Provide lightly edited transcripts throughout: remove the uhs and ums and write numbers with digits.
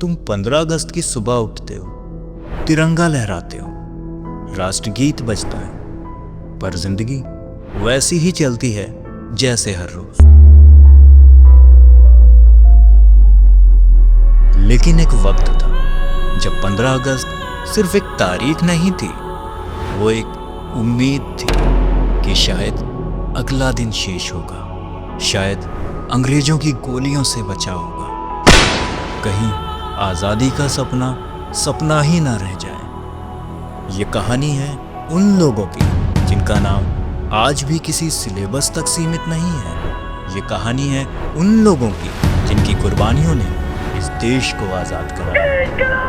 तुम 15 अगस्त की सुबह उठते हो, तिरंगा लहराते हो, राष्ट्रगीत बजता है, पर जिंदगी वैसी ही चलती है जैसे हर रोज। लेकिन एक वक्त था जब 15 अगस्त सिर्फ एक तारीख नहीं थी, वो एक उम्मीद थी कि शायद अगला दिन शेष होगा, शायद अंग्रेजों की गोलियों से बचा होगा, कहीं आजादी का सपना सपना ही ना रह जाए। ये कहानी है उन लोगों की जिनका नाम आज भी किसी सिलेबस तक सीमित नहीं है। ये कहानी है उन लोगों की जिनकी कुर्बानियों ने इस देश को आजाद कराया।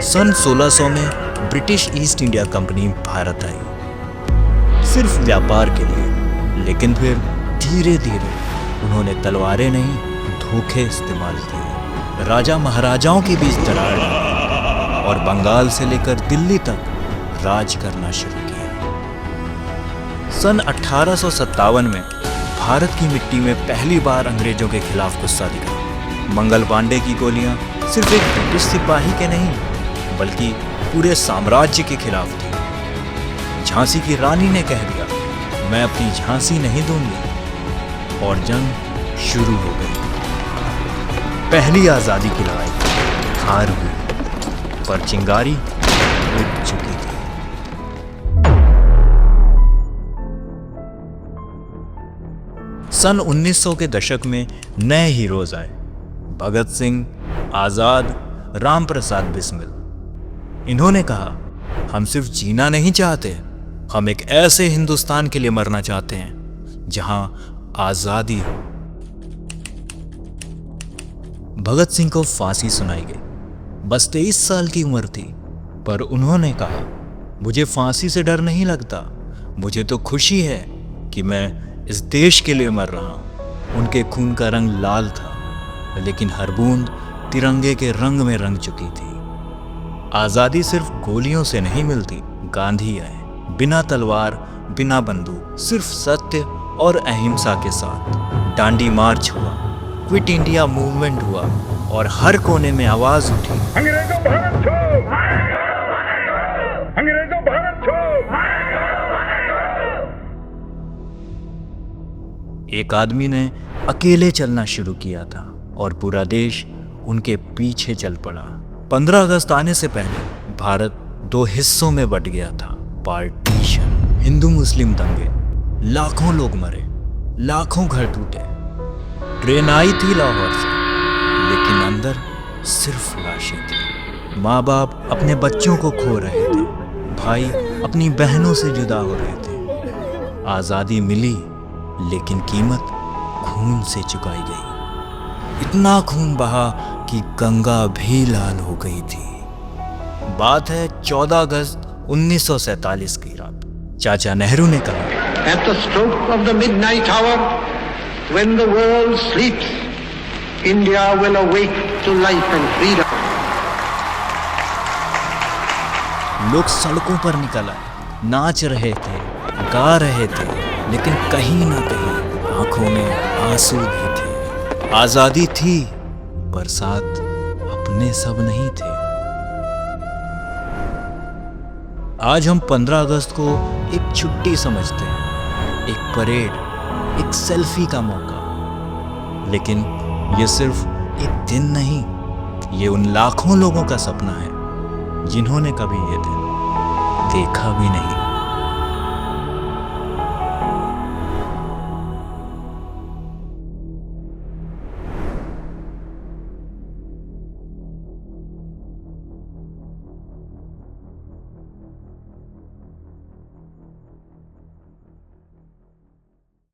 सन 1600 में British East India company Bharat आई, सिर्फ व्यापार के लिए, लेकिन फिर धीरे धीरे उन्होंने तलवारें नहीं, धोखे इस्तेमाल किए, राजा महाराजाओं के बीच दरार डाली और बंगाल से लेकर दिल्ली तक राज करना शुरू किया। सन 1857 में भारत की मिट्टी में पहली बार अंग्रेजों के खिलाफ गुस्सा दिखा। मंगल पांडे की गोलियां सिर्फ एक ब्रिटिश सिपाही के नहीं, बल्कि पूरे साम्राज्य के खिलाफ थी। झांसी की रानी ने कह दिया, मैं अपनी झांसी नहीं दूंगी, और जंग शुरू हो गई। पहली आजादी की लड़ाई हार हुई, पर चिंगारी उड़ चुकी थी। सन 1900 के दशक में नए हीरोज आए, भगत सिंह, आजाद, राम प्रसाद बिस्मिल। इन्होंने कहा, हम सिर्फ जीना नहीं चाहते, हम एक ऐसे हिंदुस्तान के लिए मरना चाहते हैं जहां आजादी हो। भगत सिंह को फांसी सुनाई गई। बस 23 साल की उम्र थी, पर उन्होंने कहा, मुझे फांसी से डर नहीं लगता, मुझे तो खुशी है कि मैं इस देश के लिए मर रहा हूं। उनके खून का रंग लाल था, लेकिन हर बूंद तिरंगे के रंग में रंग चुकी थी। आजादी सिर्फ गोलियों से नहीं मिलती। गांधी आए, बिना तलवार, बिना बंदूक, सिर्फ सत्य और अहिंसा के साथ। दांडी मार्च हुआ, क्विट इंडिया मूवमेंट हुआ, और हर कोने में आवाज उठी, अंग्रेजों भारत छोड़ो! अंग्रेजों भारत छोड़ो! एक आदमी ने अकेले चलना शुरू किया था और पूरा देश उनके पीछे चल पड़ा। 15 अगस्त आने से पहले भारत 2 हिस्सों में बट गया था। पार्टीशन, हिंदू मुस्लिम दंगे, लाखों लोग मरे, लाखों घर टूटे। ट्रेन आई थी लाहौर से, लेकिन अंदर सिर्फ लाशें थी। माँ बाप अपने बच्चों को खो रहे थे, भाई अपनी बहनों से जुदा हो रहे थे। आजादी मिली, लेकिन कीमत खून से चुकाई गई। इतना खून बहा कि गंगा भी लाल हो गई थी। बात है 14 अगस्त 1947 की रात। चाचा नेहरू ने कहा, At the stroke of the midnight hour, when the world sleeps, India will awake to life and freedom. लोग सड़कों पर निकल आए, नाच रहे थे, गा रहे थे, लेकिन कहीं ना कहीं आंखों में आंसू भी थे। आजादी थी, पर साथ अपने सब नहीं थे। आज हम 15 अगस्त को एक छुट्टी समझते हैं, एक परेड, एक सेल्फी का मौका। लेकिन ये सिर्फ एक दिन नहीं, ये उन लाखों लोगों का सपना है जिन्होंने कभी ये दिन देखा भी नहीं।